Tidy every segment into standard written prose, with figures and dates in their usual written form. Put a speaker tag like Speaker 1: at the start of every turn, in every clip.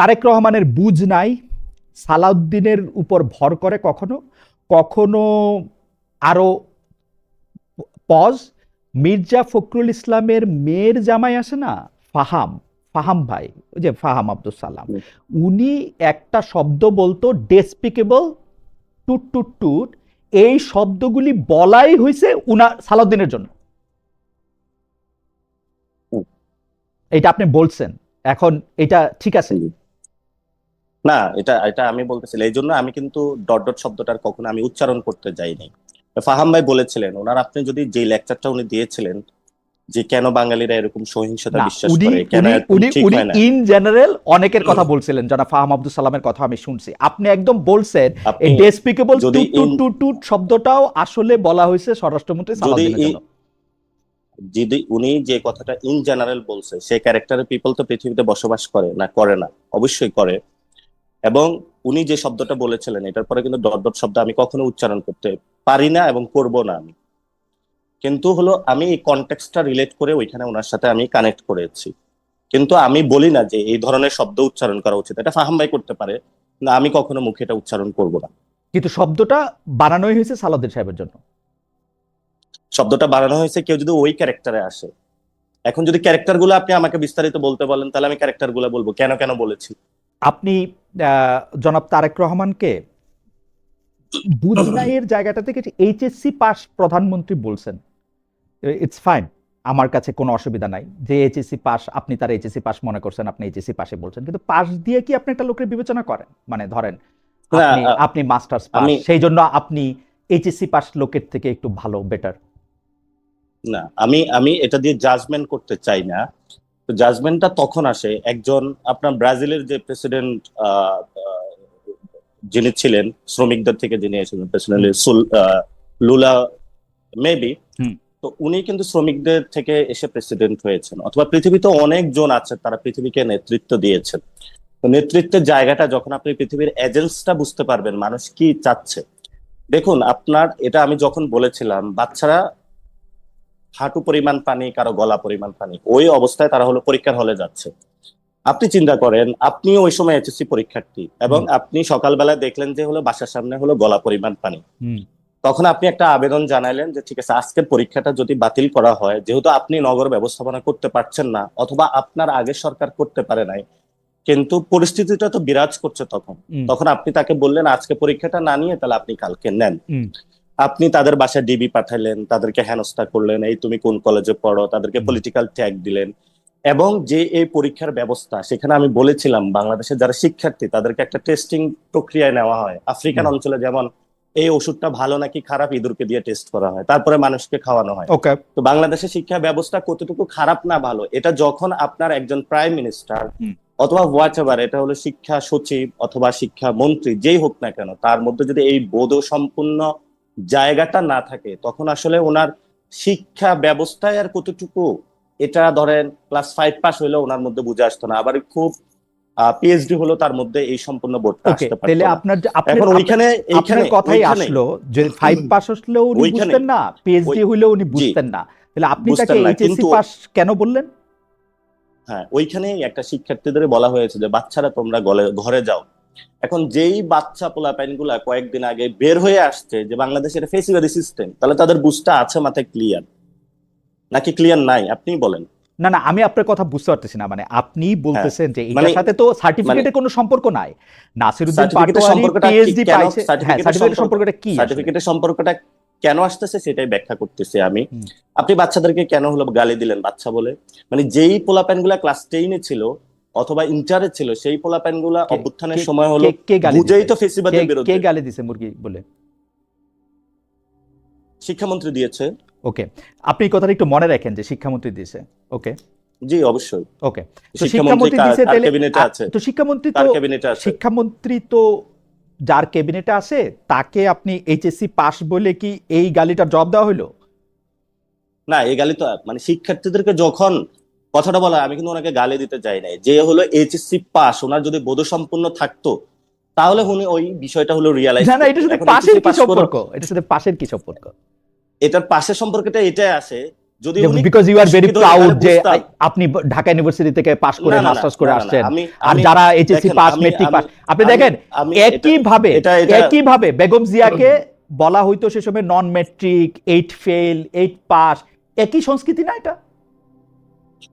Speaker 1: তারেক রহমানের বুঝ নাই, সালাউদ্দিনের উপর ভর করে কখনো কখনো আরো পজ। মির্জা ফখরুল ইসলামের মেয়ের জামাই আছে না, ফাহাম, ফাহাম ভাই, ওই যে ফাহাম আব্দুল সালাম,
Speaker 2: হুম,
Speaker 1: উনি একটা শব্দ বলতো ডেসপিকেবল, টুট টুট টুট। এই শব্দগুলি বলাই হয়েছে সালাউদ্দিনের জন্য।
Speaker 2: হুম,
Speaker 1: এটা আপনি বলছেন, এখন এটা ঠিক আছে?
Speaker 2: জি। না, এটা এটা আমি বলতেছিলাম, এই জন্য আমি কিন্তু ডট ডট শব্দটার কখনো আমি উচ্চারণ করতে যাইনি। ফাহাম ভাই বলেছিলেন ওনার, আপনি যদি যে লেকচারটা উনি দিয়েছিলেন যে কেন বাঙালিরা এরকম সহিংসতা
Speaker 1: না,
Speaker 2: বিশ্বাস
Speaker 1: উনি
Speaker 2: করে, কেন
Speaker 1: উনি
Speaker 2: এরকম
Speaker 1: উনি
Speaker 2: ঠিক
Speaker 1: উনি
Speaker 2: হয় না।
Speaker 1: ইন জেনারেল অনেকের কথা বলছিলেন, যারা ফাহাম আব্দুল সালামের কথা আমি শুনছি। আপনি একদম বলছেন
Speaker 2: আপনি
Speaker 1: এই ডেসপিকেবল
Speaker 2: যদি
Speaker 1: টুট টুট টুট টুট শব্দটাও আসলে বলা হয়েছে স্বরাষ্ট্রমন্ত্রী
Speaker 2: যদি
Speaker 1: সালাউদ্দিনের জন্য।
Speaker 2: যদি উনি যে কথাটা ইন জেনারেল বলছে, সে ক্যারেক্টারের পিপল তো পৃথিবীতে বসবাস করে না, করে না? অবশ্যই করে। এবং উনি যে শব্দটা বলেছিলেন এটার পরে কিন্তু ডট ডট শব্দ আমি কখনো উচ্চারণ করতে পারি না এবং করব না আমি। কিন্তু হলো আমি এই কনটেক্সটটা রিলেট করে ওইখানে ওনার সাথে আমি কানেক্ট করেছি। কিন্তু আমি বলি না যে এই ধরনের শব্দ উচ্চারণ করা উচিত, এটা ফাহাম ভাই করতে পারে, না আমি কখনো মুখে এটা উচ্চারণ করব না।
Speaker 1: কিন্তু শব্দটা বানানোই হয়েছে সালাউদ্দিন সাহেবের জন্য।
Speaker 2: শব্দটা বানানো হয়েছে কেউ যদি ওই ক্যারেক্টারে আসে। এখন যদি ক্যারেক্টার গুলো আপনি আমাকে বিস্তারিত বলতে বলেন, তাহলে আমি ক্যারেক্টার গুলো বলবো কেন কেন বলেছি।
Speaker 1: আপনি জনাব তারেক রহমানকে বুঝনাইয়ের জায়গাটা থেকে এইচএসসি পাস প্রধানমন্ত্রী বলছেন, ইটস ফাইন, আমার কাছে কোনো অসুবিধা নাই যে এইচএসসি পাস, আপনি তার এইচএসসি পাস মনে করছেন, আপনি এইচএসসি পাশে বলছেন, কিন্তু পাস দিয়ে কি আপনি একটা লোকের বিবেচনা করেন? মানে ধরেন
Speaker 2: না,
Speaker 1: আপনি আপনি মাস্টার্স পাস,
Speaker 2: আমি
Speaker 1: সেই জন্য আপনি এইচএসসি পাস লোকের থেকে একটু ভালো, বেটার?
Speaker 2: না আমি আমি এটা দিয়ে জাজমেন্ট করতে চাই না। তো জাজমেন্টটা তখন আসে, একজন আপনার ব্রাজিলের যে প্রেসিডেন্ট যিনি ছিলেন, শ্রমিকদের থেকে যিনি এসেছেন প্রেসিডেন্ট লুলা মেবি।
Speaker 1: হুম।
Speaker 2: তো উনি কিন্তু শ্রমিকদের থেকে এসে প্রেসিডেন্ট হয়েছেন, অথবা পৃথিবীতে অনেকজন আছে তারা পৃথিবীকে নেতৃত্ব দিয়েছেন। তো নেতৃত্বের জায়গাটা যখন আপনি পৃথিবীর এজেন্সটা বুঝতে পারবেন মানুষ কি চাচ্ছে। দেখুন আপনার, এটা আমি যখন বলেছিলাম বাচ্চারা হাঁটু পরিমাণ পানি, কারো গলা পরিমাণ পানি, ওই অবস্থায় তারা হলো পরীক্ষার হলে যাচ্ছে। আপনি চিন্তা করেন, আপনিও ওই সময় এইচএসসি পরীক্ষার্থী এবং আপনি সকালবেলা দেখলেন যে হলো বাসার সামনে হলো গলা পরিমাণ পানি। তখন আপনি একটা আবেদন জানাইলেন যে ঠিক আছে, আজকের পরীক্ষাটা যদি বাতিল করা হয়, যেহেতু আপনি নগর ব্যবস্থাপনা করতে পারছেন না অথবা আপনার আগের সরকার করতে পারে নাই, কিন্তু পরিস্থিতিটা তো বিরাজ করছে তখন। তখন আপনি তাকে বললেন আজকে পরীক্ষাটা না নিয়ে তাহলে আপনি কালকে নেন। আপনি তাদের বাসায় ডিবি পাঠাইলেন, তাদেরকে হেনস্থা করলেন, এই তুমি কোন কলেজে পড়ো, তাদেরকে পলিটিক্যাল ট্যাগ দিলেন। এবং যে এই পরীক্ষার ব্যবস্থা, সেখানে আমি বলেছিলাম বাংলাদেশের যারা শিক্ষার্থী তাদেরকে একটা টেস্টিং প্রক্রিয়ায় নেওয়া হয়। আফ্রিকান অঞ্চলে যেমন এই ওষুধটা ভালো নাকি খারাপ ইঁদুরকে দিয়ে টেস্ট করা হয়, তারপরে মানুষকে খাওয়ানো হয়। তো বাংলাদেশের শিক্ষা ব্যবস্থা কতটুকু খারাপ না ভালো, এটা যখন আপনার একজন প্রাইম মিনিস্টার অথবা হোয়াট এভার, এটা হলো শিক্ষা সচিব অথবা শিক্ষা মন্ত্রী যেই হোক না কেন, তার মধ্যে যদি এই বোধ সম্পূর্ণ জায়গাটা না থাকে, তখন আসলে ওনার শিক্ষা ব্যবস্থায় আর কতটুকু, এটা ধরেন ক্লাস 5 পাস হইলেও ওনার মধ্যে বুঝে আসতো না, আবার খুব পিএইচডি হলো তার মধ্যে এই সম্পূর্ণ বোর্ডটা আসতে পারতো
Speaker 1: তাহলে
Speaker 2: না।
Speaker 1: আপনার
Speaker 2: এখন
Speaker 1: আপনার কথাই আসলো যে 5 পাস হলেও উনি বুঝতেন না, পিএইচডি হলেও উনি বুঝতেন না, তাহলে আপনি তাকে এইচএসসি পাস কেন বললেন?
Speaker 2: হ্যাঁ, ওইখানেই একটা শিক্ষার্থীদের বলা হয়েছে যে বাচ্চারা তোমরা ঘরে যাও। এখন যেই বাচ্চা পোলাপাইন গুলা কয়েকদিন আগে বের হয়ে আসছে যে বাংলাদেশের ফেসিবাদী সিস্টেম, তাহলে তাদের বুঝটা আছে মাথায় ক্লিয়ার নাকি ক্লিয়ার নাই আপনি বলেন?
Speaker 1: না না, আমি আপনার কথা বুঝতে পারতেছি না। মানে আপনি বলতেছেন যে
Speaker 2: মানে
Speaker 1: এটার সাথে তো সার্টিফিকেটের কোনো সম্পর্ক নাই। নাসিরউদ্দিন পাটোয়ারি
Speaker 2: সম্পর্কটা
Speaker 1: পিএইচডি
Speaker 2: কেন,
Speaker 1: পাইছে, হ্যাঁ, সার্টিফিকেটের সম্পর্কটা কি?
Speaker 2: সার্টিফিকেটের সম্পর্কটা কেন আসতেছে সেটাই ব্যাখ্যা করতেছি আমি। আপনি বাচ্চাদেরকে কেন হলো গালি দিলেন বাচ্চা বলে? মানে যেই পোলাপাইন গুলা ক্লাস 10-এ ছিল অথবা ইন্টারে ছিল, সেই পোলাপাইন গুলা অভ্যুত্থানের সময় হলো বুঝেই তো ফেসিবাদের বিরুদ্ধে।
Speaker 1: কে গালি দিছে মুরগি বলে?
Speaker 2: শিক্ষামন্ত্রী দিয়েছে।
Speaker 1: ওকে, আপনি এই কথাটা একটু মনে রাখেন যে শিক্ষামন্ত্রী দিয়েছে। ওকে,
Speaker 2: জি অবশ্যই।
Speaker 1: ওকে, তো শিক্ষামন্ত্রী দিয়েছে, তাহলে তো শিক্ষামন্ত্রী তো যার ক্যাবিনেটে আছে তাকে আপনি এইচএসসি পাস বলে কি এই গালিটার জবাব দেওয়া হলো?
Speaker 2: না, এই গালি তো মানে শিক্ষার্থীদেরকে যখন কথাটা বলা, আমি কিন্তু ওনাকে গালি দিতে চাই নাই। যে হলো এইচএসসি পাস, ওনার যদি বোধসম্পন্ন থাকতো তাহলে উনি ওই বিষয়টা হলো রিয়ালাইজ।
Speaker 1: না না, এটার সাথে পাশের কি সম্পর্ক? এটার সাথে পাশের কি সম্পর্ক?
Speaker 2: এটার পাশের সম্পর্কটা এটাই আসে যদি উনি
Speaker 1: বিকজ ইউ আর ভেরি
Speaker 2: শিক্ষিত হলে
Speaker 1: প্রাউড
Speaker 2: তাহলে
Speaker 1: যে
Speaker 2: বুঝতাম।
Speaker 1: আপনি ঢাকা ইউনিভার্সিটি থেকে পাশ করে
Speaker 2: না না না
Speaker 1: মাস্টার্স করে
Speaker 2: না না না
Speaker 1: আসছেন,
Speaker 2: আমি
Speaker 1: আর
Speaker 2: আমি
Speaker 1: যারা এইচএসসি
Speaker 2: দেখেন
Speaker 1: পাস
Speaker 2: আমি
Speaker 1: মেট্রিক
Speaker 2: আমি
Speaker 1: পাস, আপনি
Speaker 2: আমি
Speaker 1: দেখেন
Speaker 2: আমি
Speaker 1: একইভাবে
Speaker 2: এটা
Speaker 1: একইভাবে বেগম জিয়াকে বলা হইতো সে সময় নন মেট্রিক, 8 ফেল, 8 পাস, একই সংস্কৃতি না এটা?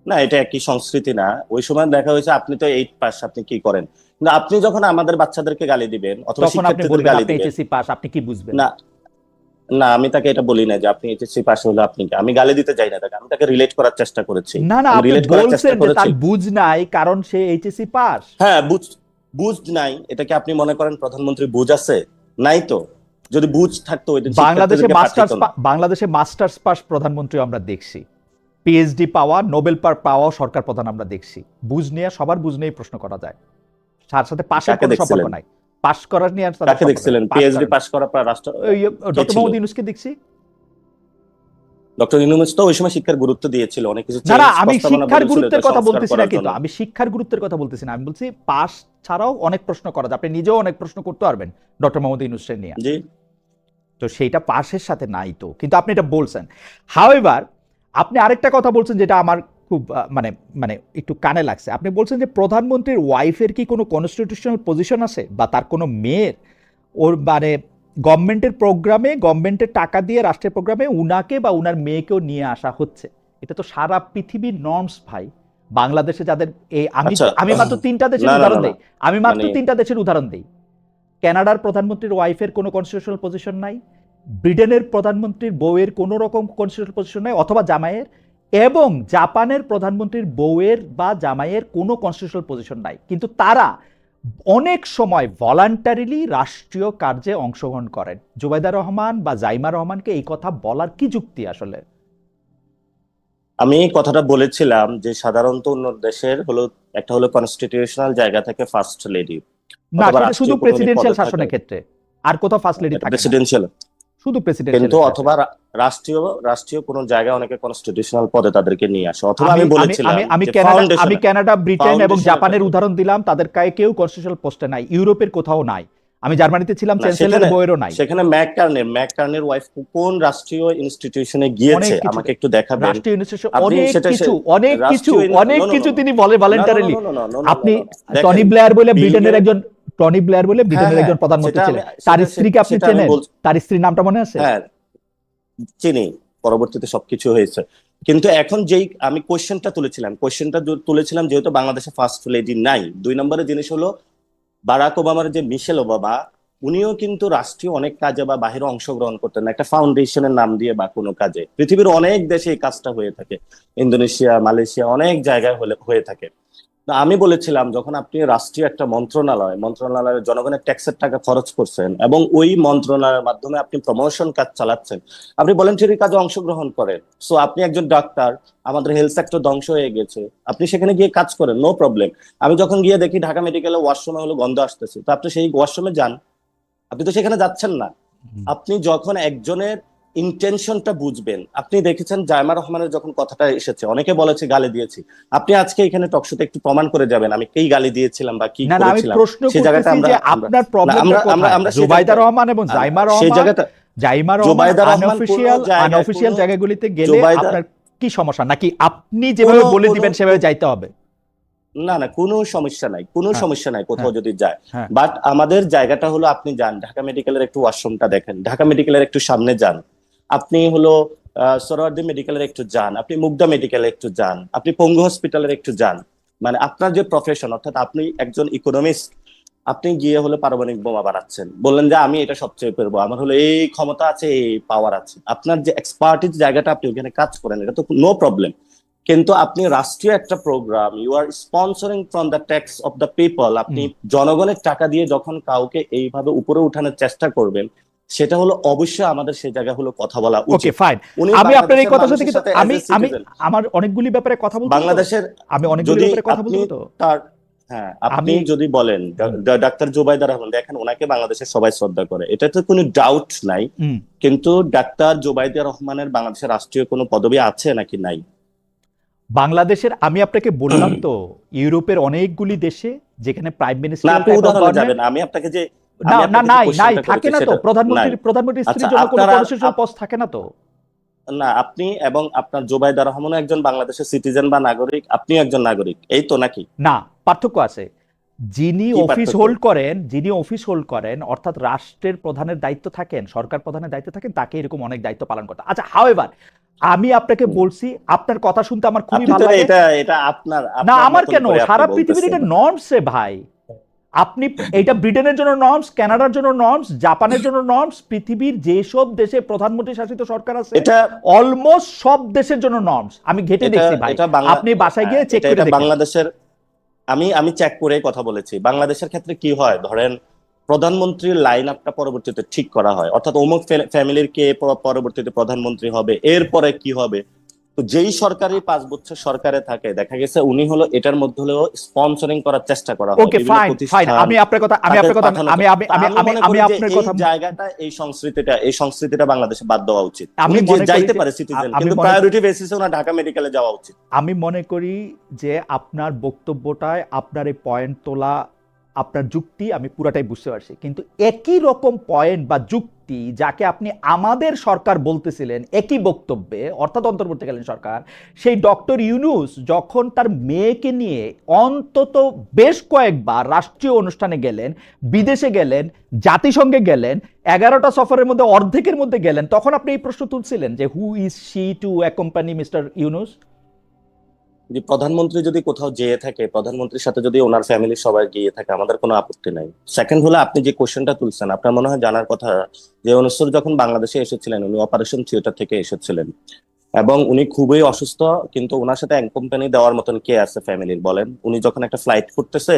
Speaker 2: না, এটা একই সংস্কৃতি না। ওই সময় দেখা হয়েছে আপনি তো 8 পাস, আপনি কি করেন? কিন্তু আপনি যখন আমাদের বাচ্চাদেরকে গালি দিবেন অথবা
Speaker 1: তখন আপনি
Speaker 2: শিক্ষার্থীদের
Speaker 1: বলবেন
Speaker 2: গালি
Speaker 1: আপনি
Speaker 2: দিবেন,
Speaker 1: এইচএসসি পাস, আপনি কি বুঝবেন?
Speaker 2: না না আমি তাকে এটা বলি না যে আপনি এইচএসসি পাস হলে আপনি কি, আমি গালি দিতে চাই না তাকে, আমি তাকে রিলেট করার চেষ্টা করেছি।
Speaker 1: না না,
Speaker 2: আমি
Speaker 1: আপনি
Speaker 2: রিলেট করার চেষ্টা
Speaker 1: বলছেন যে
Speaker 2: করেছি।
Speaker 1: তার বুঝ নাই কারণ সে এইচএসসি পাস।
Speaker 2: হ্যাঁ, বুঝ নাই, এটা কি আপনি মনে করেন প্রধানমন্ত্রী বুঝ আছে? নাই তো। যদি বুঝ থাকতো ওই দিন শিক্ষার্থীদেরকে পাঠাতো না।
Speaker 1: বাংলাদেশে মাস্টার্স পাস প্রধানমন্ত্রী আমরা দেখছি, পিএইচডি পাওয়া, নোবেল পাওয়া সরকার প্রধান আমরা দেখছি। বুঝ নিয়ে সবার বুঝ নিয়ে প্রশ্ন করা যায়, তার সাথে পাশের
Speaker 2: কাকে
Speaker 1: কোনো সম্পর্ক
Speaker 2: দেখছিলেন?
Speaker 1: নাই। পাস করার নিয়ে তাদের
Speaker 2: কাকে
Speaker 1: সম্পর্ক
Speaker 2: দেখছিলেন
Speaker 1: নাই, পাস
Speaker 2: পিএইচডি
Speaker 1: করার।
Speaker 2: পাস করা রাষ্ট্র
Speaker 1: ডক্টর
Speaker 2: ছিল?
Speaker 1: মোহাম্মদ ইউনূসকে দেখছি।
Speaker 2: ডক্টর ইউনূস তো ওই সময় শিক্ষার গুরুত্ব দিয়েছিল, অনেক কিছু
Speaker 1: না না,
Speaker 2: চেঞ্জ
Speaker 1: আমি
Speaker 2: প্রস্তাবনা
Speaker 1: শিক্ষার
Speaker 2: বলেছিল
Speaker 1: গুরুত্বের
Speaker 2: এটা
Speaker 1: কথা
Speaker 2: সংস্কার
Speaker 1: বলতেছি না,
Speaker 2: করার
Speaker 1: কিন্তু
Speaker 2: জন্য।
Speaker 1: আমি শিক্ষার গুরুত্বের কথা বলতেছি না, আমি বলছি পাস ছাড়াও অনেক প্রশ্ন করা যায়, আপনি নিজেও অনেক প্রশ্ন করতে পারবেন ডক্টর মোহাম্মদ ইউনূসকে নিয়ে।
Speaker 2: জি,
Speaker 1: তো সেইটা পাশের সাথে নাই তো, কিন্তু আপনি এটা বলছেন। হাউএভার আপনি আরেকটা কথা বলছেন যেটা আমার খুব মানে মানে একটু কানে লাগছে। আপনি বলছেন যে প্রধানমন্ত্রীর ওয়াইফের কি কোনো কনস্টিটিউশনাল পজিশন আছে, বা তার কোনো মেয়ের ওর মানে গভর্নমেন্টের প্রোগ্রামে, গভর্নমেন্টের টাকা দিয়ে রাষ্ট্রের প্রোগ্রামে উনাকে বা উনার মেয়েকেও নিয়ে আসা হচ্ছে। এটা তো সারা পৃথিবীর নর্মস ভাই। বাংলাদেশে যাদের এই আমি
Speaker 2: আচ্ছা,
Speaker 1: আমি মাত্র 3টা দেশের
Speaker 2: না না
Speaker 1: উদাহরণ
Speaker 2: না না
Speaker 1: দেই, আমি মাত্র
Speaker 2: মানে
Speaker 1: 3টা দেশের উদাহরণ দেই। কানাডার প্রধানমন্ত্রীর ওয়াইফের কোনো কনস্টিটিউশনাল পজিশন নাই, ব্রিটেনের প্রধানমন্ত্রীর বউয়ের কোনো রকম কনস্টিটিউশনাল পজিশন নাই অথবা জামাইয়ের, এবং জাপানের প্রধানমন্ত্রীর বউয়ের বা জামাইয়ের কোনো কনস্টিটিউশনাল পজিশন নাই, কিন্তু তারা অনেক সময় ভলান্টারিলি রাষ্ট্রীয় কার্যে অংশগ্রহণ করেন। জুবাইদা রহমান বা জাইমা রহমানকে এই কথা বলার কি যুক্তি আসলে?
Speaker 2: আমি এই কথাটা বলেছিলাম যে সাধারণত অন্য দেশের হলো একটা হলো কনস্টিটিউশনাল জায়গা থেকে ফার্স্ট লেডি
Speaker 1: না,
Speaker 2: অথবা
Speaker 1: সেটা শুধু
Speaker 2: রাষ্ট্রীয় কোনো
Speaker 1: প্রেসিডেন্সিয়াল
Speaker 2: পদে থাকে,
Speaker 1: শাসনের ক্ষেত্রে, আর কোথাও ফার্স্ট লেডি
Speaker 2: এটা
Speaker 1: থাকে না,
Speaker 2: প্রেসিডেন্সিয়াল।
Speaker 1: শুধু
Speaker 2: কিন্তু
Speaker 1: প্রেসিডেন্সিয়াল।
Speaker 2: অথবা রাষ্ট্রীয় রাষ্ট্রীয় কোনো জায়গায় অনেকে কনস্টিটিউশনাল পদে তাদেরকে নিয়ে আসে, অথবা
Speaker 1: আমি
Speaker 2: আমি
Speaker 1: আমি
Speaker 2: বলেছিলাম
Speaker 1: আমি আমি
Speaker 2: যে
Speaker 1: কানাডা
Speaker 2: ফাউন্ডেশন
Speaker 1: কানাডা, ব্রিটেন এবং
Speaker 2: ফাউন্ডেশনের
Speaker 1: জাপানের
Speaker 2: ক্ষেত্রে
Speaker 1: উদাহরণ দিলাম, তাদের কেউ কনস্টিটিউশনাল পোস্টে নাই, ইউরোপের কোথাও নাই। আমি জার্মানিতে ছিলাম,
Speaker 2: না,
Speaker 1: চ্যান্সেলর
Speaker 2: সেখানে
Speaker 1: বইয়েরও নাই।
Speaker 2: সেখানে ম্যাককার্নের ওয়াইফ কোন রাষ্ট্রীয় ইনস্টিটিউশনে
Speaker 1: অনেক
Speaker 2: গিয়েছে
Speaker 1: কিছু
Speaker 2: আমাকে একটু দেখাবেন।
Speaker 1: রাষ্ট্রীয় ইনস্টিটিউশন,
Speaker 2: আপনি
Speaker 1: অনেক
Speaker 2: সেটা
Speaker 1: কিছু অনেক কিছু
Speaker 2: রাষ্ট্রীয়
Speaker 1: অনেক
Speaker 2: নো নো নো
Speaker 1: কিছু
Speaker 2: নো
Speaker 1: তিনি বলে
Speaker 2: no no
Speaker 1: voluntarily.
Speaker 2: No no no no
Speaker 1: আপনি
Speaker 2: নো দেখেন
Speaker 1: টনি ব্লেয়ার বলে
Speaker 2: বিল
Speaker 1: ব্রিটেনের
Speaker 2: গেট
Speaker 1: একজন, টনি ব্লেয়ার বলে
Speaker 2: হ্যাঁ
Speaker 1: ব্রিটেনের
Speaker 2: হ্যাঁ
Speaker 1: একজন প্রধানমন্ত্রী
Speaker 2: সেটা আমি
Speaker 1: ছিলেন, তার স্ত্রীকে আপনি
Speaker 2: সেটা আমি
Speaker 1: চেনেন?
Speaker 2: বলছি।
Speaker 1: তার স্ত্রীর নামটা মনে আছে?
Speaker 2: হ্যাঁ, চিনি, পরবর্তীতে সবকিছু হয়েছে। কিন্তু এখন যেই আমি কোয়েশ্চেনটা তুলেছিলাম যেহেতু বাংলাদেশে ফার্স্ট লেডি নাই, 2 নম্বরের জিনিস হলো বারাক ওবামার যে মিশেল ওবামা, উনিও কিন্তু রাষ্ট্রীয় অনেক কাজে বা বাহিরে অংশগ্রহণ করতেন না, একটা ফাউন্ডেশনের নাম দিয়ে বা কোনো কাজে। পৃথিবীর অনেক দেশে এই কাজটা হয়ে থাকে, ইন্দোনেশিয়া, মালয়েশিয়া, অনেক জায়গায় হয়ে থাকে। তো আমি বলেছিলাম যখন আপনি রাষ্ট্রীয় একটা মন্ত্রণালয়ের জনগণের ট্যাক্সের টাকা খরচ করছেন এবং ওই মন্ত্রণালয়ের মাধ্যমে আপনি প্রমোশন কাজ চালাচ্ছেন, আপনি ভলেন্টারি কাজে অংশগ্রহণ করেন। সো আপনি একজন ডাক্তার, আমাদের হেলথ সেক্টর ধ্বংস হয়ে গেছে, আপনি সেখানে গিয়ে কাজ করেন, নো প্রবলেম। আমি যখন গিয়ে দেখি ঢাকা মেডিকেলে ওয়াশরুমে হলো গন্ধ আসতেছে, তো আপনি সেই ওয়াশরুমে যান, আপনি তো সেখানে যাচ্ছেন না। আপনি যখন একজনের ইন্টেনশনটা বুঝবেন, আপনি দেখেছেন জাইমা রহমানের যখন কথাটা এসেছে অনেকে বলেছে গালি দিয়েছি, আপনি আজকে এখানে টকশোতে একটু প্রমাণ করে যাবেন আমি কি গালি দিয়েছিলাম বা কি
Speaker 1: না না, আমি
Speaker 2: করেছিলাম।
Speaker 1: প্রশ্ন
Speaker 2: সেই জায়গাটা
Speaker 1: করতেছি যে আপনার প্রবলেমটা কোথায়? জুবাইদা রহমান এবং জাইমা
Speaker 2: সেই
Speaker 1: রহমান,
Speaker 2: জায়গাটা
Speaker 1: জাইমা রহমান
Speaker 2: জুবাইদা রহমান
Speaker 1: আনঅফিশিয়াল জায়গাগুলিতে গেলে
Speaker 2: জুবাইদা
Speaker 1: আপনার কি সমস্যা, নাকি আপনি যেভাবে বলে দিবেন সেভাবে যাইতে হবে?
Speaker 2: না না, কোনো সমস্যা নাই, কোনো
Speaker 1: হ্যাঁ,
Speaker 2: সমস্যা নাই কোথাও
Speaker 1: হ্যাঁ,
Speaker 2: যদি যায়।
Speaker 1: হ্যাঁ।
Speaker 2: বাট আমাদের জায়গাটা হলো আপনি যান ঢাকা মেডিকেলের একটু ওয়াশরুমটা দেখেন, ঢাকা মেডিকেলের একটু সামনে যান, আপনি হলো সোহরাওয়ার্দী মেডিকেলের একটু যান, আপনি মুগদা মেডিকেলে একটু যান, আপনি পঙ্গু হসপিটালের একটু যান। মানে আপনার যে প্রফেশন, অর্থাৎ আপনি একজন ইকোনমিস্ট, আপনি গিয়ে হলো পারমাণবিক বোমা বানাচ্ছেন, বললেন যে আমি এটা সবচেয়ে পারবো, আমার হলো এই ক্ষমতা আছে, এই পাওয়ার আছে, আপনার যে এক্সপার্টিস জায়গাটা আপনি ওখানে কাজ করেন, এটা তো নো প্রবলেম। কিন্তু আপনি রাষ্ট্রীয় একটা programme, you are sponsoring from the tax of the people, আপনি জনগণের টাকা দিয়ে যখন কাউকে এইভাবে উপরে উঠানোর চেষ্টা করবেন, সেটা হলো অবশ্যই আমাদের সেই জায়গা হলো কথা বলা
Speaker 1: ওকে
Speaker 2: উচিত।
Speaker 1: ফাইন,
Speaker 2: উনি
Speaker 1: আমি আপনার এই
Speaker 2: বাংলাদেশের
Speaker 1: কথার সাথে
Speaker 2: মানুষের
Speaker 1: কিন্তু
Speaker 2: সাথে
Speaker 1: আমি
Speaker 2: as a
Speaker 1: আমি
Speaker 2: citizen,
Speaker 1: আমার অনেকগুলি ব্যাপারে কথা বলতে,
Speaker 2: বাংলাদেশের
Speaker 1: আমি অনেকগুলি
Speaker 2: যদি
Speaker 1: ব্যাপারে কথা
Speaker 2: আপনি
Speaker 1: বলতে তো
Speaker 2: তার হ্যাঁ আপনি যদি বলেন ডাক্তার জুবাইদা রহমান, দেখেন ওনাকে বাংলাদেশের সবাই শ্রদ্ধা করে, এটা তো কোনো ডাউট নাই। কিন্তু ডাক্তার জুবাইদা রহমানের বাংলাদেশের রাষ্ট্রীয় কোনো পদবি আছে নাকি নাই?
Speaker 1: বাংলাদেশের, আমি আপনাকে বললাম তো, ইউরোপের অনেকগুলি দেশে যেখানে প্রাইম
Speaker 2: না,
Speaker 1: মিনিস্টার
Speaker 2: আপনি উদাহরণে যাবেন, আমি আপনাকে যে
Speaker 1: না না, নাই নাই থাকে না তো, প্রধানমন্ত্রীর স্ত্রীর
Speaker 2: আচ্ছা,
Speaker 1: জন্য কোনো
Speaker 2: আপনারা
Speaker 1: কনস্টিটিউশনাল পোস্ট থাকে না তো।
Speaker 2: না, আপনি এবং আপনার জোবাইদা রহমানও একজন বাংলাদেশের সিটিজেন বা নাগরিক, আপনিও একজন নাগরিক, এই তো নাকি?
Speaker 1: না, পার্থক্য আছে।
Speaker 2: কি পার্থক্য?
Speaker 1: যিনি অফিস হোল্ড করেন, অর্থাৎ রাষ্ট্রের প্রধানের দায়িত্ব থাকেন, সরকার প্রধানের দায়িত্ব থাকেন, তাকে এরকম অনেক দায়িত্ব পালন করতে। আচ্ছা, হাউএভার, আমি আপনাকে
Speaker 2: হুম।
Speaker 1: বলছি, আপনার কথা শুনতে আমার খুবই
Speaker 2: আপনি
Speaker 1: ভালো
Speaker 2: তো
Speaker 1: লাগে।
Speaker 2: এটা এটা আপনার
Speaker 1: না,
Speaker 2: আপনার
Speaker 1: আমার
Speaker 2: মতন
Speaker 1: কেন,
Speaker 2: করে আপনি
Speaker 1: সারা পৃথিবীর
Speaker 2: বলতেছেন।
Speaker 1: এটা নর্মস রে ভাই। আপনি এটা ব্রিটেনের জন্য নর্মস, কানাডার জন্য নর্মস, জাপানের জন্য নর্মস, পৃথিবীর যেসব দেশে প্রধানমন্ত্রী শাসিত সরকার আছে
Speaker 2: এটা
Speaker 1: অলমোস্ট সব দেশের জন্য নর্মস। আমি ঘেটে
Speaker 2: এটা
Speaker 1: দেখছি ভাই,
Speaker 2: এটা বাংলা
Speaker 1: আপনি বাসায়
Speaker 2: হ্যাঁ,
Speaker 1: গিয়ে চেক করে
Speaker 2: এটা
Speaker 1: দেখেন।
Speaker 2: বাংলাদেশের, আমি আমি চেক করে কথা বলেছি। বাংলাদেশের ক্ষেত্রে কি হয়, ধরেন প্রধানমন্ত্রীর লাইন আপটা পরবর্তীতে ঠিক করা হয়, অর্থাৎ অমুক ফ্যামিলির কে পরবর্তীতে প্রধানমন্ত্রী হবে, এরপরে কি হবে। তো যেই সরকারি 5 বছর সরকারে থাকে, দেখা গেছে উনি হলো এটার মধ্যে হলেও স্পন্সরিং করার চেষ্টা করা হয়,
Speaker 1: ওকে,
Speaker 2: বিভিন্ন
Speaker 1: ফাইন ফাইন,
Speaker 2: প্রতিষ্ঠান
Speaker 1: আমি আপনার কথা আমি
Speaker 2: তাদের
Speaker 1: আপনার কথা
Speaker 2: পাঠানো।
Speaker 1: আমি আমি
Speaker 2: তো
Speaker 1: আমি
Speaker 2: আমি
Speaker 1: আমি
Speaker 2: মনে
Speaker 1: আমি
Speaker 2: করি যে
Speaker 1: আপনার
Speaker 2: এই
Speaker 1: কথা
Speaker 2: জায়গাটা, এই সংস্কৃতিটা বাংলাদেশে বাদ দেওয়া উচিত।
Speaker 1: আমি
Speaker 2: উনি
Speaker 1: মনে করি
Speaker 2: যাইতে
Speaker 1: যে
Speaker 2: পারে সিটিজেন,
Speaker 1: আমি
Speaker 2: কিন্তু
Speaker 1: মনে
Speaker 2: প্রায়োরিটি বেসিসে ওনার ঢাকা মেডিকেলে যাওয়া উচিত।
Speaker 1: আমি মনে করি যে আপনার বক্তব্যটায় আপনার এই পয়েন্ট তোলা, আপনার যুক্তি আমি পুরাটাই বুঝতে পারছি, কিন্তু একই রকম পয়েন্ট বা যুক্তি যাকে আপনি আমাদের সরকার বলতেছিলেন একই বক্তব্যে, অর্থাৎ অন্তর্বর্তীকালীন সরকার, সেই ডক্টর ইউনূস যখন তার মেয়েকে নিয়ে অন্তত বেশ কয়েকবার রাষ্ট্রীয় অনুষ্ঠানে গেলেন, বিদেশে গেলেন, জাতিসংঘে গেলেন, 11টা সফরের মধ্যে অর্ধেকের মধ্যে গেলেন, তখন আপনি এই প্রশ্ন তুলছিলেন যে who is she to accompany Mister Yunus.
Speaker 2: যে প্রধানমন্ত্রী যদি কোথাও যেয়ে থাকে, প্রধানমন্ত্রীর সাথে যদি ওনার ফ্যামিলির সবাই গিয়ে থাকে, আমাদের কোনো আপত্তি নাই। সেকেন্ড হলো, আপনি যে কোশ্চেনটা তুলছেন, আপনার মনে হয় জানার কথা যে অনুসর যখন বাংলাদেশে এসেছিলেন, উনি অপারেশন থিয়েটার থেকে এসেছিলেন এবং উনি খুবই অসুস্থ, কিন্তু ওনার সাথে এক কোম্পানি দেওয়ার মতন কে আছে ফ্যামিলির, বলেন? উনি যখন একটা ফ্লাইট করতেছে,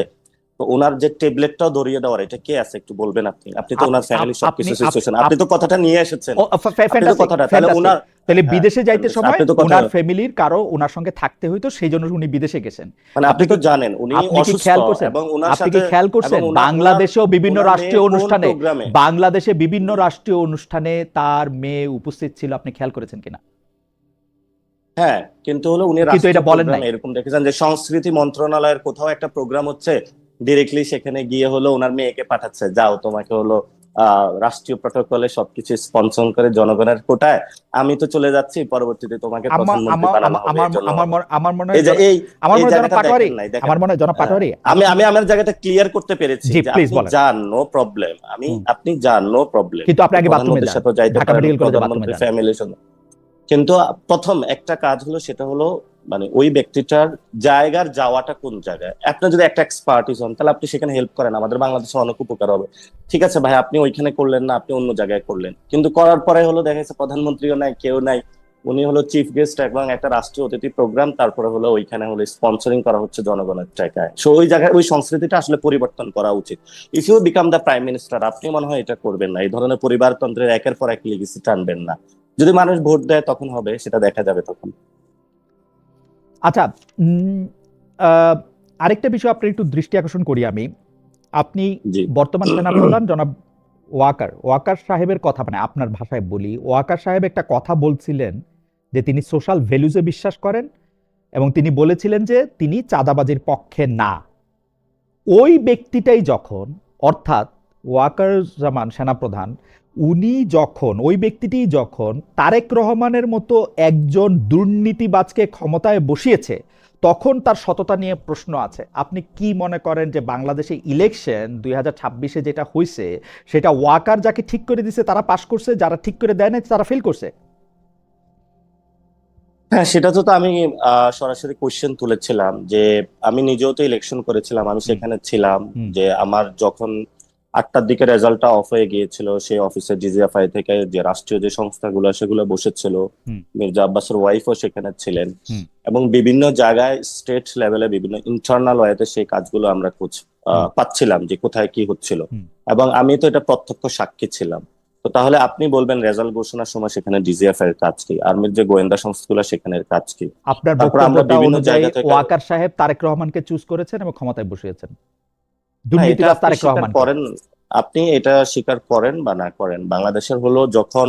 Speaker 2: তো ওনার যে ট্যাবলেটটাও ধরিয়ে দেওয়ার, এটা কে আছে একটু বলবেন আপনি? আপনি তো ওনার ফ্যামিলির
Speaker 1: আপনি
Speaker 2: সবকিছু সিচুয়েশন, আপনি তো কথাটা নিয়ে এসেছেন। আপনি তো কথাটা তাহলে
Speaker 1: ফ্যান্টাস্টিক,
Speaker 2: ওনার,
Speaker 1: তাহলে
Speaker 2: হ্যাঁ,
Speaker 1: বিদেশে যাইতে সময়
Speaker 2: আপনি তো কথা,
Speaker 1: ওনার ফ্যামিলির কারো ওনার সঙ্গে থাকতে হইতো, সেই জন্য উনি বিদেশে গেছেন।
Speaker 2: মানে
Speaker 1: আপনি
Speaker 2: আপনি
Speaker 1: কি
Speaker 2: তো জানেন উনি
Speaker 1: আপনি কি
Speaker 2: অসুস্থ,
Speaker 1: খেয়াল করছেন,
Speaker 2: এবং ওনার
Speaker 1: আপনি কি
Speaker 2: সাথে,
Speaker 1: খেয়াল
Speaker 2: এবং
Speaker 1: করছেন
Speaker 2: ওনার ওনার
Speaker 1: বাংলাদেশেও বিভিন্ন
Speaker 2: ওনার মেয়ে
Speaker 1: রাষ্ট্রীয়
Speaker 2: কোন
Speaker 1: অনুষ্ঠানে,
Speaker 2: প্রোগ্রামে।
Speaker 1: বাংলাদেশে বিভিন্ন রাষ্ট্রীয় অনুষ্ঠানে তার মেয়ে উপস্থিত ছিল, আপনি খেয়াল করেছেন কিনা?
Speaker 2: হ্যাঁ, কিন্তু হলো উনি
Speaker 1: কিন্তু এটা
Speaker 2: রাষ্ট্রীয়
Speaker 1: বলেন
Speaker 2: প্রোগ্রাম
Speaker 1: নাই।
Speaker 2: এরকম দেখেছেন যে সংস্কৃতি মন্ত্রণালয়ের কোথাও একটা প্রোগ্রাম হচ্ছে, ডিরেক্টলি সেখানে গিয়ে হলো ওনার মেয়েকে পাঠাচ্ছে, যাও তোমাকে হলো রাষ্ট্রীয় প্রটোকলে সবকিছু স্পন্সর করে জনগণের কোটায় আমি তো চলে যাচ্ছি, পরবর্তীতে তোমাকে
Speaker 1: আমার
Speaker 2: প্রধানমন্ত্রী
Speaker 1: আমার
Speaker 2: বানানো হবে,
Speaker 1: আমার
Speaker 2: এই জন্য
Speaker 1: আমার
Speaker 2: হবে।
Speaker 1: মনে আমার মনে হয়
Speaker 2: এই যে এই
Speaker 1: আমার
Speaker 2: এই
Speaker 1: মনে হয় জনাব
Speaker 2: জায়গাটা
Speaker 1: পাটোয়ারি,
Speaker 2: দেখেন নাই, দেখেন।
Speaker 1: আমার মনে হয় জনাব
Speaker 2: হ্যাঁ,
Speaker 1: পাটোয়ারি,
Speaker 2: আমি
Speaker 1: আপনি
Speaker 2: আমি আমার জায়গাটা ক্লিয়ার করতে পেরেছি
Speaker 1: জি
Speaker 2: যে
Speaker 1: প্লিজ
Speaker 2: আপনি
Speaker 1: বলেন।
Speaker 2: যান, নো প্রবলেম,
Speaker 1: হুম।
Speaker 2: আপনি যান, নো প্রবলেম।
Speaker 1: কিন্তু আপনি
Speaker 2: আপনি
Speaker 1: আগে বাথরুমে
Speaker 2: প্রধানমন্ত্রীর
Speaker 1: যান,
Speaker 2: সাথে যাইতে
Speaker 1: ঢাকা
Speaker 2: পারেন,
Speaker 1: মেডিকেল কলেজে বাথরুমে
Speaker 2: প্রধানমন্ত্রীর
Speaker 1: যান।
Speaker 2: ফ্যামিলির জন্য। কিন্তু প্রথম একটা কাজ হলো, সেটা হলো মানে ওই ব্যক্তিটার জায়গার যাওয়াটা কোন জায়গায়। আপনি যদি একটা এক্সপার্টিস হন, তাহলে আপনি সেখানে হেল্প করেন, আমাদের বাংলাদেশে অনেক উপকার হবে। ঠিক আছে ভাই, আপনি ওইখানে করলেন না, আপনি অন্য জায়গায় করলেন, কিন্তু করার পরে হলো দেখা যাচ্ছে প্রধানমন্ত্রীও নাই, কেউ নাই, উনি হলো চিফ গেস্ট এবং একটা রাষ্ট্রীয় অতিথি প্রোগ্রাম, তারপরে হলো ওইখানে হলো স্পন্সরিং করা হচ্ছে জনগণের টাকায়। সো ওই জায়গায় ওই সংস্কৃতিটা আসলে পরিবর্তন করা উচিত। If you become the prime minister, আপনি মনে হয় এটা করবেন না, এই ধরনের পরিবারতন্ত্রের একের পর এক লিগেসি টানবেন না। যদি মানুষ ভোট দেয় তখন হবে, সেটা দেখা যাবে তখন।
Speaker 1: আচ্ছা, আহ, আরেকটা বিষয় আপনার একটু দৃষ্টি আকর্ষণ করি আমি। আপনি
Speaker 2: জি।
Speaker 1: বর্তমান সেনাপ্রধান জনাব ওয়াকার সাহেবের কথা, মানে আপনার ভাষায় বলি, ওয়াকার সাহেব একটা কথা বলছিলেন যে তিনি সোশ্যাল ভ্যালুজে বিশ্বাস করেন, এবং তিনি বলেছিলেন যে তিনি চাঁদাবাজির পক্ষে না। ওই ব্যক্তিটাই যখন, অর্থাৎ ওয়াকারুজ্জামান সেনাপ্রধান, ওই ব্যক্তিটি যখন তারেক রহমানের মতো একজন দুর্নীতিবাজকে ক্ষমতায় বসিয়েছে, তখন তার সততা নিয়ে প্রশ্ন আছে। আপনি কি মনে করেন যে বাংলাদেশে ইলেকশন 2026-এ যেটা হয়েছে, সেটা ওয়াকার যাকে ঠিক করে দিছে তারা পাশ করছে, যারা ঠিক করে দেয় না তারা ফেল করছে?
Speaker 2: হ্যাঁ, সেটা তো তো আমি সরাসরি কোশ্চেন তুলেছিলাম যে আমি নিজেও তো ইলেকশন করেছিলাম, আমি
Speaker 1: হুম,
Speaker 2: সেখানে ছিলাম।
Speaker 1: হুম,
Speaker 2: যে আমার যখন 8টার দিকে রেজাল্টটা অফ হয়ে গিয়েছিল, সেই অফিসে ডিজিএফআই থেকে যে রাষ্ট্রীয় যে সংস্থাগুলো সেগুলো বসেছিল,
Speaker 1: হুম,
Speaker 2: মির্জা আব্বাসের ওয়াইফও সেখানে ছিলেন,
Speaker 1: হুম,
Speaker 2: এবং বিভিন্ন জায়গায় স্টেট লেভেলে বিভিন্ন ইন্টারনাল ওয়েতে সেই কাজগুলো আমরা খোঁজ
Speaker 1: হুম,
Speaker 2: পাচ্ছিলাম যে কোথায় কি হচ্ছিল,
Speaker 1: হুম।
Speaker 2: এবং আমি তো এটা প্রত্যক্ষ সাক্ষী ছিলাম। তো তাহলে আপনি বলবেন রেজাল্ট ঘোষণার সময় সেখানে ডিজিএফ এর কাজ কি, আর্মির যে গোয়েন্দা সংস্থাগুলো সেখানের কাজ কি?
Speaker 1: আপনার
Speaker 2: তারপর আমরা
Speaker 1: বক্তব্যটা
Speaker 2: বিভিন্ন
Speaker 1: অনুযায়ী
Speaker 2: জায়গা থেকে,
Speaker 1: ওয়াকার সাহেব তারেক রহমানকে চুজ করেছেন এবং ক্ষমতায় বসিয়েছেন,
Speaker 2: হ্যাঁ, এটা
Speaker 1: দুর্নীতিবাজ
Speaker 2: আপনি
Speaker 1: তারেক
Speaker 2: স্বীকার
Speaker 1: রহমানকে।
Speaker 2: করেন, আপনি এটা স্বীকার করেন বা না করেন, বাংলাদেশের হলো যখন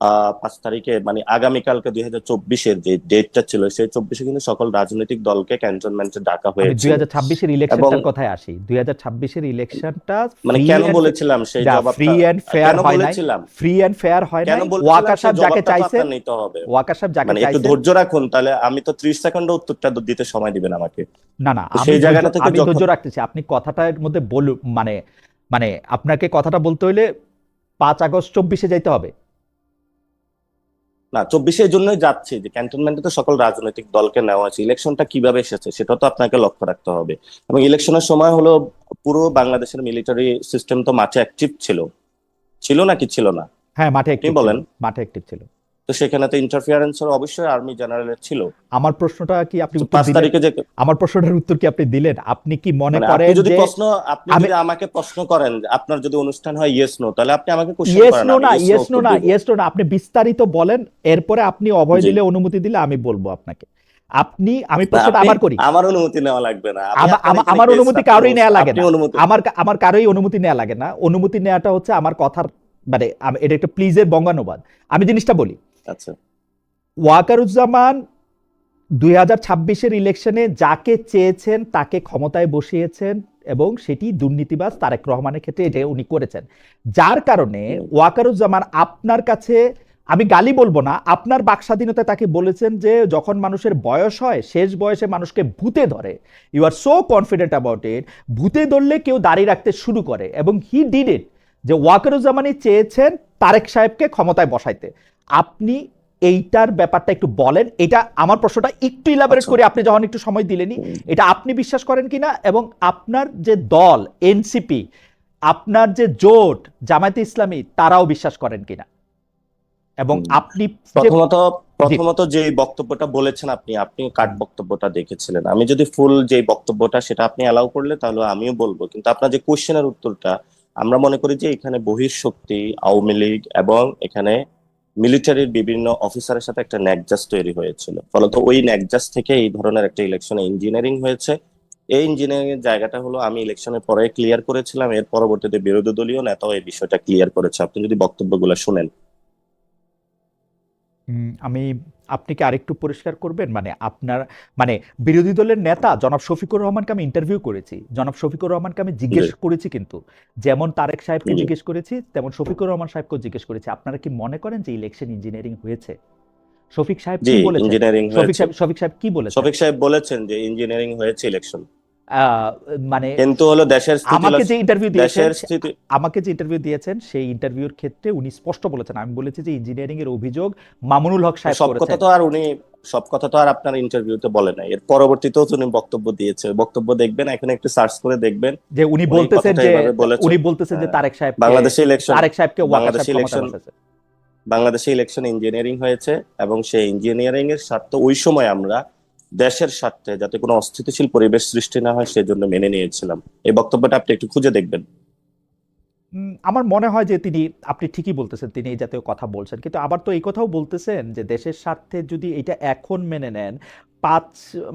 Speaker 2: 5 তারিখে মানে আগামীকালকে 2024-এর যে ডেটটা ছিল, সেই 24-এ কিন্তু সকল রাজনৈতিক দলকে ক্যান্টনমেন্টে ডাকা
Speaker 1: আমি
Speaker 2: হয়েছিল।
Speaker 1: 2026-এর
Speaker 2: এবং
Speaker 1: ইলেকশনটার কথায় আসি। 2026-এর ইলেকশনটা
Speaker 2: মানে
Speaker 1: ফ্রি
Speaker 2: কেন
Speaker 1: অ্যান্ড
Speaker 2: বলেছিলাম সেই
Speaker 1: ফ্রি
Speaker 2: জবাবটা,
Speaker 1: অ্যান্ড ফেয়ার
Speaker 2: কেন
Speaker 1: হয় নাই,
Speaker 2: বলেছিলাম
Speaker 1: ফ্রি অ্যান্ড ফেয়ার হয়
Speaker 2: কেন
Speaker 1: নাই।
Speaker 2: বলেছিলাম
Speaker 1: ওয়াকার
Speaker 2: সেই
Speaker 1: সাহেব যাকে
Speaker 2: জবাবটা তো
Speaker 1: চাইছেন,
Speaker 2: আপনার নিতে হবে।
Speaker 1: ওয়াকার সাহেব যাকে
Speaker 2: মানে একটু
Speaker 1: চাইছেন,
Speaker 2: ধৈর্য রাখুন, তাহলে আমি তো 30 সেকেন্ডে উত্তরটা দিতে সময় দিবেন আমাকে।
Speaker 1: না না,
Speaker 2: তো সেই জায়গাটা থেকে
Speaker 1: আমি
Speaker 2: যখন
Speaker 1: ধৈর্য রাখতেছি। আপনি কথাটার মধ্যে বলুন, মানে মানে আপনাকে কথাটা বলতে হইলে 5 আগস্ট 24-এ যাইতে হবে।
Speaker 2: না 24-এর জন্যই যাচ্ছি, যে ক্যান্টনমেন্টে তো সকল রাজনৈতিক দলকে নেওয়া আছে, ইলেকশনটা কিভাবে এসেছে সেটা তো আপনাকে লক্ষ্য রাখতে হবে। এবং ইলেকশনের সময় হলো পুরো বাংলাদেশের মিলিটারি সিস্টেম তো মাঠে অ্যাক্টিভ ছিল, ছিল নাকি ছিল না,
Speaker 1: হ্যাঁ, মাঠে
Speaker 2: আপনি
Speaker 1: অ্যাক্টিভ ছিল,
Speaker 2: বলেন।
Speaker 1: মাঠে অ্যাক্টিভ ছিল।
Speaker 2: তো সেখানে তো ইন্টারফিয়ারেন্সের অবশ্যই আর্মি জেনারেলের ছিল।
Speaker 1: আমার প্রশ্নটা কি আপনি
Speaker 2: তো
Speaker 1: উত্তর
Speaker 2: 5
Speaker 1: দিলেন?
Speaker 2: তারিখে যে
Speaker 1: আমার প্রশ্নটার উত্তর কি আপনি দিলেন? আপনি কি মনে
Speaker 2: মানে আপনি
Speaker 1: করেন
Speaker 2: যদি
Speaker 1: যে
Speaker 2: প্রশ্ন, আপনি
Speaker 1: আমি
Speaker 2: যদি আমাকে প্রশ্ন করেন যে আপনার যদি অনুষ্ঠান হয় ইয়েস নো, তাহলে আপনি আমাকে কোশ্চেন
Speaker 1: ইয়েস
Speaker 2: করেন,
Speaker 1: নো
Speaker 2: আমি
Speaker 1: না,
Speaker 2: ইয়েস নো
Speaker 1: ইয়েস নো
Speaker 2: উত্তর
Speaker 1: না,
Speaker 2: দিব।
Speaker 1: ইয়েস নো না, আপনি বিস্তারিত বলেন। এরপরে আপনি অভয়
Speaker 2: জি।
Speaker 1: দিলে, অনুমতি দিলে আমি বলবো আপনাকে। আমি
Speaker 2: না
Speaker 1: প্রশ্নটা
Speaker 2: আপনি,
Speaker 1: আবার করি।
Speaker 2: আমার অনুমতি নেওয়া লাগবে না, আমি আপনার এখানে
Speaker 1: আমার
Speaker 2: গেস্ট,
Speaker 1: অনুমতি কারোই নেওয়া লাগে
Speaker 2: আপনি
Speaker 1: না।
Speaker 2: অনুমতি।
Speaker 1: আমার কারোই অনুমতি নেওয়া লাগে না। অনুমতি নেওয়াটা হচ্ছে আমার কথার, মানে এটা একটা প্লিজের বঙ্গানুবাদ। আমি জিনিসটা বলি।
Speaker 2: আচ্ছা।
Speaker 1: ওয়াকারুজ্জামান 2026-এর ইলেকশনে যাকে চেয়েছেন তাকে ক্ষমতায় বসিয়েছেন, এবং সেটি দুর্নীতিবাজ তারেক রহমানের ক্ষেত্রে এটা উনি করেছেন। যার কারণে ওয়াকারুজ্জামান আপনার কাছে, আমি গালি বলবো না, আপনার বাকস্বাধীনতায় তাকে বলেছেন যে যখন মানুষের বয়স হয়, শেষ বয়সে মানুষকে ভূতে ধরে, you are so confident about it, ভূতে ধরলে কেউ দাঁড়িয়ে রাখতে শুরু করে, এবং হি ডিড ইট। যে ওয়াকারুজ্জামানই চেয়েছেন তারেক সাহেবকে ক্ষমতায় বসাইতে। আপনি এইটার ব্যাপারটা একটু বলেন। এটা আমার প্রশ্নটা একটু ইলাবোরেট
Speaker 2: আচ্ছা।
Speaker 1: করে আপনি যখন একটু সময় দিলেনি, এটা আপনি বিশ্বাস করেন কিনা, এবং আপনার যে দল এনসিপি, আপনার যে জোট জামায়াতে ইসলামী, তারাও বিশ্বাস করেন কিনা, এবং আপনি যে
Speaker 2: প্রথমত
Speaker 1: জি,
Speaker 2: প্রথমত যে বক্তব্যটা বলেছেন আপনি, আপনি কাট বক্তব্যটা দেখেছিলেন। আমি যদি ফুল যে বক্তব্যটা সেটা আপনি অ্যালাউ করলে তাহলে আমিও বলবো, কিন্তু আপনার যে কোশ্চেনের উত্তরটা, আমরা মনে করি যে এখানে বহিঃশক্তি, আওয়ামী লীগ এবং এখানে মিলিটারির বিভিন্ন অফিসারের সাথে একটা ন্যাকজাস তৈরি হয়েছিল, ফলত ওই ন্যাকজাস থেকে এই ধরনের একটা ইলেকশনে ইঞ্জিনিয়ারিং হয়েছে। এই ইঞ্জিনিয়ারিং এর জায়গাটা হলো আমি ইলেকশনের পরে ক্লিয়ার করেছিলাম, এর পরবর্তীতে বিরোধী দলীয় নেতাও এই বিষয়টা ক্লিয়ার করেছে, আপনি যদি বক্তব্যগুলো শুনেন।
Speaker 1: আমি, আপনি কি আরেকটু পরিষ্কার করবেন? মানে আপনার, মানে বিরোধী দলের নেতা জনাব শফিকুর রহমানকে আমি ইন্টারভিউ করেছি, জনাব শফিকুর রহমানকে আমি
Speaker 2: জি।
Speaker 1: জিজ্ঞেস করেছি, কিন্তু যেমন তারেক সাহেবকে
Speaker 2: জি।
Speaker 1: জিজ্ঞেস করেছি, তেমন শফিকুর রহমান সাহেবকেও জিজ্ঞেস করেছি, আপনারা কি মনে করেন যে ইলেকশন ইঞ্জিনিয়ারিং হয়েছে? শফিক সাহেব
Speaker 2: জি
Speaker 1: কি বলেছেন?
Speaker 2: ইঞ্জিনিয়ারিং হয়েছে।
Speaker 1: শফিক সাহেব কি বলেছেন?
Speaker 2: শফিক সাহেব বলেছেন যে ইঞ্জিনিয়ারিং হয়েছে ইলেকশন,
Speaker 1: আহ, মানে
Speaker 2: কিন্তু হলো দেশের স্থিতি,
Speaker 1: আমাকে যে ইন্টারভিউ দিয়েছেন,
Speaker 2: দেশের স্থিতি।
Speaker 1: আমাকে যে ইন্টারভিউ দিয়েছেন, সেই ইন্টারভিউর ক্ষেত্রে উনি স্পষ্ট বলেছেন, আমি বলেছি যে ইঞ্জিনিয়ারিং এর অভিযোগ মামুনুল হক সাহেব
Speaker 2: সব কথা
Speaker 1: করেছেন।
Speaker 2: তো আর উনি, সব কথা তো আর আপনার ইন্টারভিউতে বলে নাই, এর পরবর্তীতেও তো উনি বক্তব্য দিয়েছে, বক্তব্য দেখবেন, এখন একটু সার্চ করে দেখবেন।
Speaker 1: যে উনি
Speaker 2: উনি
Speaker 1: বলতেছেন
Speaker 2: কথাটা
Speaker 1: যে,
Speaker 2: এইভাবে বলেছে।
Speaker 1: উনি বলতেছেন যে
Speaker 2: হ্যাঁ, বাংলাদেশে ইলেকশন,
Speaker 1: তারেক সাহেবকে ওয়াকার সাহেব
Speaker 2: বাংলাদেশে
Speaker 1: ক্ষমতায়
Speaker 2: ইলেকশন,
Speaker 1: বসাইছে।
Speaker 2: বাংলাদেশে ইলেকশন ইঞ্জিনিয়ারিং হয়েছে, এবং সেই ইঞ্জিনিয়ারিং এর স্বার্থে ওই সময় আমরা দেশের স্বার্থে যাতে কোনো অস্থিতিশীল পরিবেশ সৃষ্টি না হয় সেজন্য মেনে নিয়েছিলাম। এই বক্তব্যটা আপনি একটু খুঁজে দেখবেন।
Speaker 1: আমার মনে হয় যে তিনি, আপনি ঠিকই বলতেছেন, তিনি এই জাতীয় কথা বলছেন, কিন্তু আবার তো এই কথাও বলতেছেন যে দেশের স্বার্থে যদি এটা এখন মেনে নেন, 5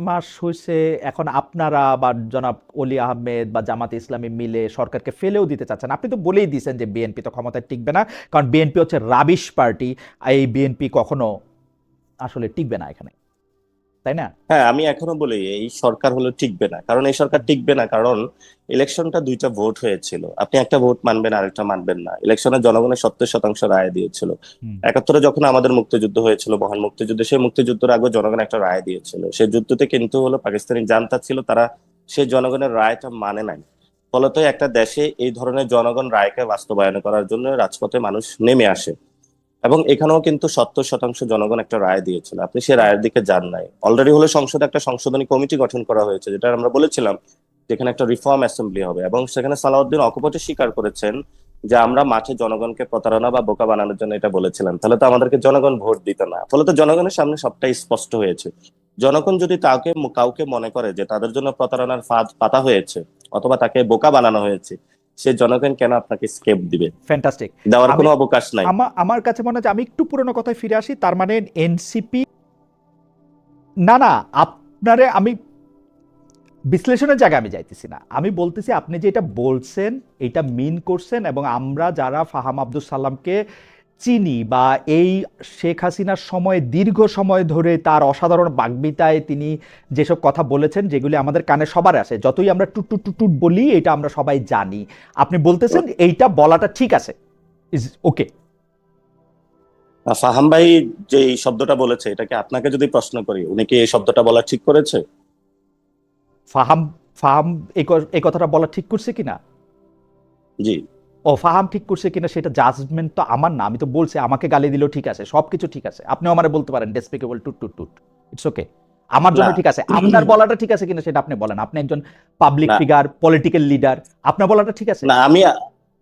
Speaker 1: মাস হয়েছে, এখন আপনারা বা জনাব অলি আহমেদ বা জামাত ইসলামী মিলে সরকারকে ফেলেও দিতে চাচ্ছেন। আপনি তো বলেই দিয়েছেন যে বিএনপি তো ক্ষমতায় টিকবে না, কারণ বিএনপি হচ্ছে রাবিশ পার্টি। এই বিএনপি কখনো আসলে টিকবে না এখানে, তাই না?
Speaker 2: হ্যাঁ, আমি এখনো বলি এই সরকার হলো টিকবে না, কারণ এই সরকার টিকবে না কারণ ইলেকশনটা 2টা ভোট হয়েছিল, আপনি একটা ভোট মানবেন আরেকটা মানবেন না। ইলেকশনে জনগণের 70% রায় দিয়েছিল।
Speaker 1: হুম।
Speaker 2: 71-এ যখন আমাদের মুক্তিযুদ্ধ হয়েছিল, মহান মুক্তিযুদ্ধ, সেই মুক্তিযুদ্ধের আগে জনগণ একটা রায় দিয়েছিল, সেই যুদ্ধতে কিন্তু হলো পাকিস্তানি জান্তা ছিল, তারা সেই জনগণের রায়টা মানে নাই। ফলত একটা দেশে এই ধরনের জনগণ রায়কে বাস্তবায়ন করার জন্য রাজপথে মানুষ নেমে আসে, এবং এখানেও কিন্তু 70% জনগণ একটা রায় দিয়েছিল, আপনি সেই রায়ের দিকে যান নাই। অলরেডি হলো সংসদে একটা সংশোধনী কমিটি গঠন করা হয়েছে, যেটা আমরা বলেছিলাম যেখানে একটা রিফর্ম অ্যাসেম্বলি হবে, এবং সেখানে সালাউদ্দিন অকপটে স্বীকার করেছেন যে আমরা মাঠে জনগণকে প্রতারণা বা বোকা বানানোর জন্য এটা বলেছিলাম, তাহলে তো আমাদেরকে জনগণ ভোট দিত না। ফলে তো জনগণের সামনে সবটাই স্পষ্ট হয়েছে। জনগণ যদি কাউকে কাউকে মনে করে যে তাদের জন্য প্রতারণার ফাঁদ পাতা হয়েছে অথবা তাকে বোকা বানানো হয়েছে, সে জনগণ কেন আপনাকে স্কেপ দিবে?
Speaker 1: ফ্যান্টাস্টিক।
Speaker 2: দেওয়ার
Speaker 1: আমি,
Speaker 2: কোনো অবকাশ নাই।
Speaker 1: আমার কাছে মনে হয় যে আমি একটু পুরনো কথায় ফিরে আসি। তার মানে এনসিপি, না না, আপনারে আমি বিশ্লেষণের জায়গায় আমি যাইতেছি না, আমি বলতেছি আপনি যে এটা বলছেন এটা মিন করছেন, এবং আমরা যারা ফাহাম আব্দুল সালামকে চিনি বা এই শেখ হাসিনার সময় দীর্ঘ সময় ধরে তার অসাধারণ বাগ্মিতায় তিনি যেসব কথা বলেছেন যেগুলি আমাদের কানে সবার আসে, যতই আমরা টুট টুট টুট টুট বলি এটা আমরা সবাই জানি। আপনি বলতেছেন এইটা বলাটা ঠিক আছে, ইজ ওকে?
Speaker 2: ফাহাম ভাই যে এই শব্দটা বলেছে, এটাকে আপনাকে যদি প্রশ্ন করি, উনি কি এই শব্দটা বলা ঠিক করেছে?
Speaker 1: ফাহাম ফাহাম এই কথাটা বলা ঠিক করছে কিনা?
Speaker 2: জি।
Speaker 1: ও, ফাহাম ঠিক করছে কিনা সেটা জাজমেন্ট তো আমার না। আমি তো বলছি আমাকে গালি দিলেও ঠিক আছে, সবকিছু ঠিক আছে। আপনিও আমারে বলতে পারেন ডেসপিকেবল টুট টুট টুট, ইটস ওকে, আমার জন্য
Speaker 2: না
Speaker 1: ঠিক আছে। আপনার বলাটা ঠিক আছে কিনা সেটা আপনি বলেন। আপনি একজন পাবলিক
Speaker 2: না
Speaker 1: ফিগার, পলিটিক্যাল লিডার, আপনার বলাটা ঠিক আছে?
Speaker 2: না, আমি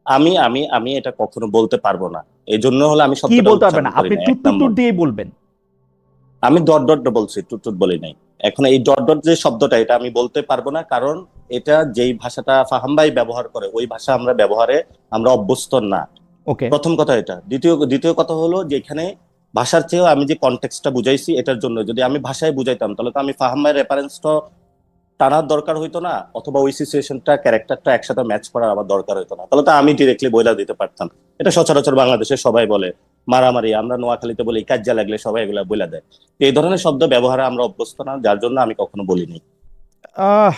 Speaker 2: আমি আমি আমি এটা কখনো বলতে পারবো না। এই জন্য হলো আমি
Speaker 1: কি
Speaker 2: শব্দটা
Speaker 1: বলতে পারবেন
Speaker 2: উচ্চারণ
Speaker 1: না?
Speaker 2: করি
Speaker 1: আপনি
Speaker 2: না,
Speaker 1: টুট
Speaker 2: এক
Speaker 1: টুট
Speaker 2: নম্বর।
Speaker 1: টুট দিয়েই বলবেন।
Speaker 2: আমি ডট ডট বলছি, টুট টুট বলি নাই। এখন এই ডট ডট যে শব্দটা, এটা আমি বলতে পারবো না, কারণ এটা যেই ভাষাটা ফাহাম ভাই ব্যবহার করে ওই ভাষা আমরা ব্যবহারে আমরা অভ্যস্ত না।
Speaker 1: ওকে,
Speaker 2: প্রথম কথা এটা। দ্বিতীয় কথা হলো যে এখানে ভাষার চেয়েও আমি যে কনটেক্সটটা বুঝাইছি, এটার জন্য যদি আমি ভাষায় বুঝাইতাম তাহলে তো আমি ফাহাম ভাইয়ের রেফারেন্সটা টানার দরকার হইতো না, অথবা ওই সিচুয়েশনটা, ক্যারেক্টারটা একসাথে ম্যাচ করার আবার দরকার হইতো না, তাহলে তো আমি ডিরেক্টলি বইলা দিতে পারতাম। এটা সচরাচর বাংলাদেশে সবাই বলে, মারামারি, আমরা নোয়াখালীতে বলি কাজ্জা লাগলে সবাই এগুলা বইলা দেয়। তো এই ধরনের শব্দ ব্যবহারে আমরা অভ্যস্ত না, যার জন্য আমি কখনো বলিনি।
Speaker 1: আহ